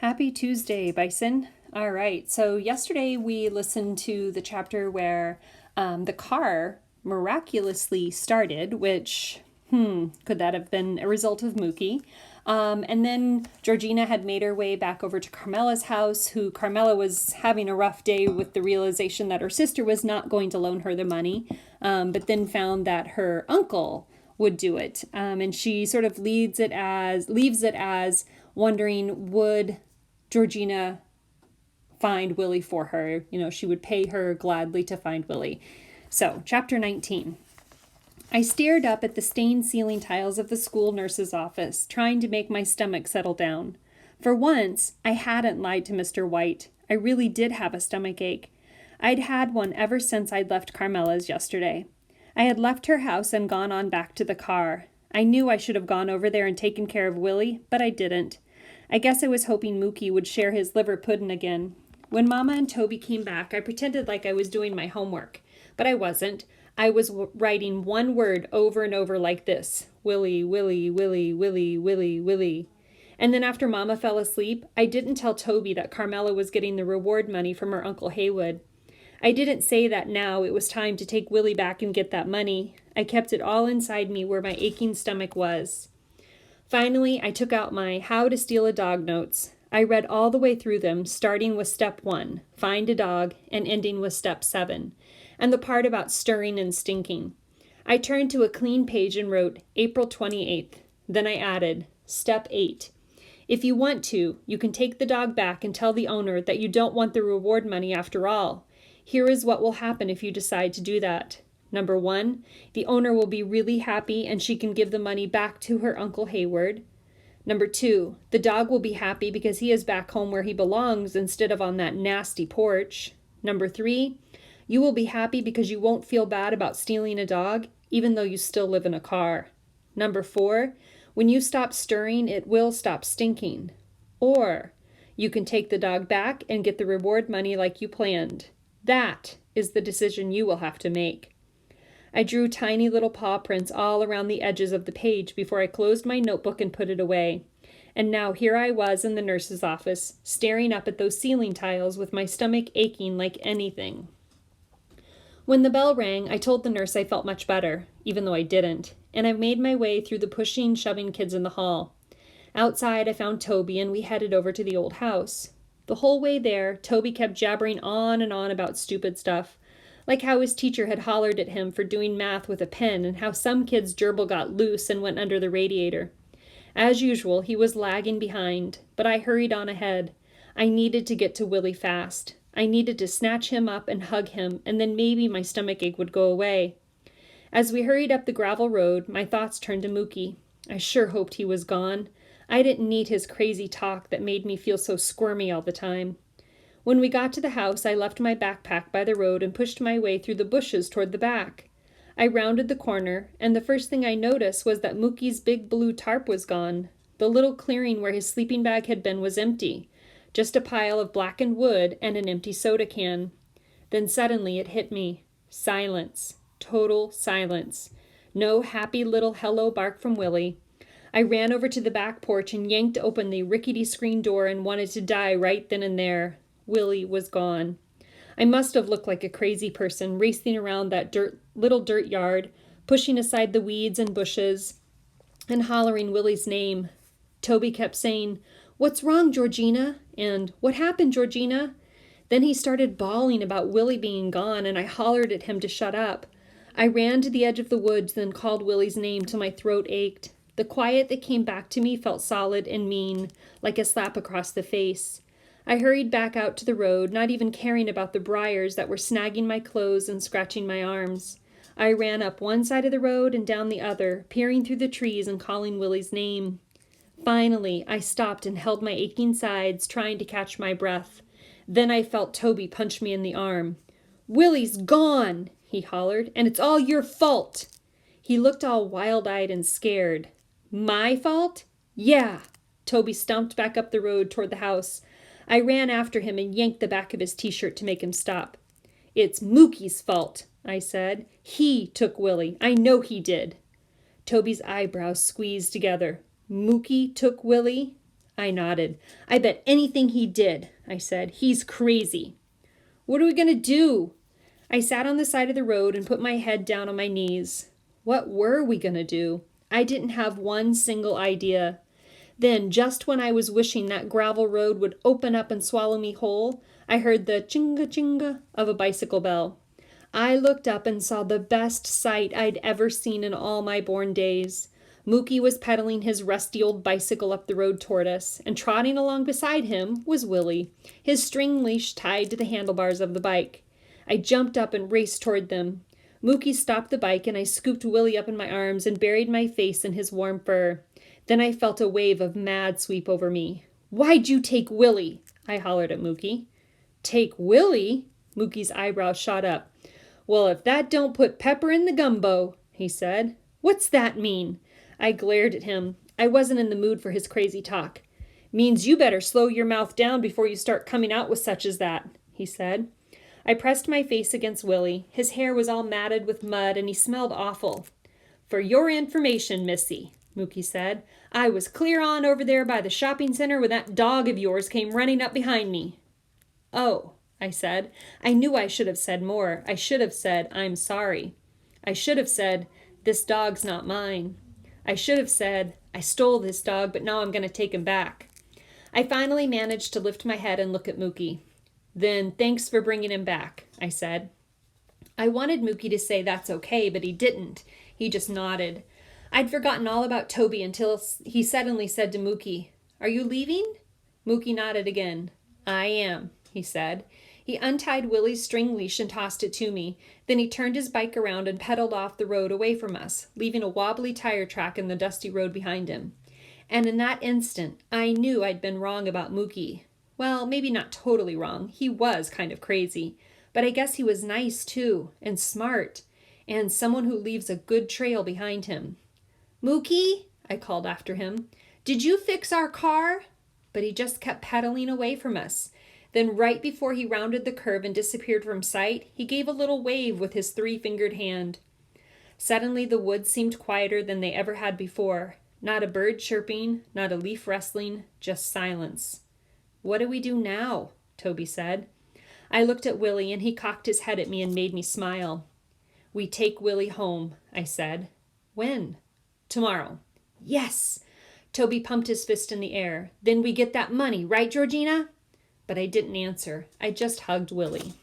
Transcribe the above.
Happy Tuesday, Bison. All right, so yesterday we listened to the chapter where the car miraculously started, which, could that have been a result of Mookie? And then Georgina had made her way back over to Carmela's house, who Carmela was having a rough day with the realization that her sister was not going to loan her the money, but then found that her uncle would do it. And she sort of leaves it as wondering, would Georgina find Willie for her? You know, she would pay her gladly to find Willie. So, chapter 19. I stared up at the stained ceiling tiles of the school nurse's office, trying to make my stomach settle down. For once, I hadn't lied to Mr. White. I really did have a stomach ache. I'd had one ever since I'd left Carmela's yesterday. I had left her house and gone on back to the car. I knew I should have gone over there and taken care of Willie, but I didn't. I guess I was hoping Mookie would share his liver pudding again. When Mama and Toby came back, I pretended like I was doing my homework. But I wasn't. I was writing one word over and over like this. Willie, Willie, Willie, Willie, Willie, Willie. And then after Mama fell asleep, I didn't tell Toby that Carmela was getting the reward money from her Uncle Haywood. I didn't say that now it was time to take Willie back and get that money. I kept it all inside me where my aching stomach was. Finally, I took out my How to Steal a Dog notes. I read all the way through them, starting with step 1, find a dog, and ending with step 7, and the part about stirring and stinking. I turned to a clean page and wrote April 28th. Then I added, step 8. If you want to, you can take the dog back and tell the owner that you don't want the reward money after all. Here is what will happen if you decide to do that. Number 1, the owner will be really happy and she can give the money back to her Uncle Hayward. Number 2, the dog will be happy because he is back home where he belongs instead of on that nasty porch. Number 3, you will be happy because you won't feel bad about stealing a dog, even though you still live in a car. Number 4, when you stop stirring, it will stop stinking. Or you can take the dog back and get the reward money like you planned. That is the decision you will have to make. I drew tiny little paw prints all around the edges of the page before I closed my notebook and put it away. And now here I was in the nurse's office, staring up at those ceiling tiles with my stomach aching like anything. When the bell rang, I told the nurse I felt much better, even though I didn't, and I made my way through the pushing, shoving kids in the hall. Outside, I found Toby, and we headed over to the old house. The whole way there, Toby kept jabbering on and on about stupid stuff, like how his teacher had hollered at him for doing math with a pen and how some kid's gerbil got loose and went under the radiator. As usual, he was lagging behind, but I hurried on ahead. I needed to get to Willie fast. I needed to snatch him up and hug him, and then maybe my stomachache would go away. As we hurried up the gravel road, my thoughts turned to Mookie. I sure hoped he was gone. I didn't need his crazy talk that made me feel so squirmy all the time. When we got to the house, I left my backpack by the road and pushed my way through the bushes toward the back. I rounded the corner, and the first thing I noticed was that Mookie's big blue tarp was gone. The little clearing where his sleeping bag had been was empty. Just a pile of blackened wood and an empty soda can. Then suddenly it hit me. Silence. Total silence. No happy little hello bark from Willie. I ran over to the back porch and yanked open the rickety screen door and wanted to die right then and there. Willie was gone. I must have looked like a crazy person racing around that little dirt yard, pushing aside the weeds and bushes, and hollering Willie's name. Toby kept saying, "What's wrong, Georgina?" and "What happened, Georgina?" Then he started bawling about Willie being gone, and I hollered at him to shut up. I ran to the edge of the woods, then called Willie's name till my throat ached. The quiet that came back to me felt solid and mean, like a slap across the face. I hurried back out to the road, not even caring about the briars that were snagging my clothes and scratching my arms. I ran up one side of the road and down the other, peering through the trees and calling Willie's name. Finally, I stopped and held my aching sides, trying to catch my breath. Then I felt Toby punch me in the arm. "Willie's gone!" he hollered, "and it's all your fault!" He looked all wild-eyed and scared. My fault? Yeah! Toby stomped back up the road toward the house. I ran after him and yanked the back of his t-shirt to make him stop. "It's Mookie's fault," I said. "He took Willie. I know he did." Toby's eyebrows squeezed together. "Mookie took Willie?" I nodded. I bet anything he did, I said. He's crazy. What are we going to do? I sat on the side of the road and put my head down on my knees. What were we going to do? I didn't have one single idea. Then, just when I was wishing that gravel road would open up and swallow me whole, I heard the chinga chinga of a bicycle bell. I looked up and saw the best sight I'd ever seen in all my born days. Mookie was pedaling his rusty old bicycle up the road toward us, and trotting along beside him was Willie, his string leash tied to the handlebars of the bike. I jumped up and raced toward them. Mookie stopped the bike, and I scooped Willie up in my arms and buried my face in his warm fur. Then I felt a wave of mad sweep over me. "Why'd you take Willie?" I hollered at Mookie. "Take Willie?" Mookie's eyebrows shot up. "Well, if that don't put pepper in the gumbo," he said. "What's that mean?" I glared at him. I wasn't in the mood for his crazy talk. "Means you better slow your mouth down before you start coming out with such as that," he said. I pressed my face against Willie. His hair was all matted with mud, and he smelled awful. "For your information, Missy," Mookie said, "I was clear on over there by the shopping center when that dog of yours came running up behind me." "Oh," I said. I knew I should have said more. I should have said, "I'm sorry." I should have said, "This dog's not mine." I should have said, "I stole this dog, but now I'm going to take him back." I finally managed to lift my head and look at Mookie. "Then thanks for bringing him back," I said. I wanted Mookie to say that's okay, but he didn't. He just nodded. I'd forgotten all about Toby until he suddenly said to Mookie, "Are you leaving?" Mookie nodded again. "I am," he said. He untied Willie's string leash and tossed it to me. Then he turned his bike around and pedaled off the road away from us, leaving a wobbly tire track in the dusty road behind him. And in that instant, I knew I'd been wrong about Mookie. Well, maybe not totally wrong. He was kind of crazy. But I guess he was nice, too, and smart, and someone who leaves a good trail behind him. "Mookie," I called after him, "did you fix our car?" But he just kept pedaling away from us. Then right before he rounded the curve and disappeared from sight, he gave a little wave with his three-fingered hand. Suddenly the woods seemed quieter than they ever had before. Not a bird chirping, not a leaf rustling, just silence. "What do we do now?" Toby said. I looked at Willie, and he cocked his head at me and made me smile. "We take Willie home," I said. "When?" "Tomorrow." "Yes!" Toby pumped his fist in the air. "Then we get that money, right, Georgina?" But I didn't answer. I just hugged Willie.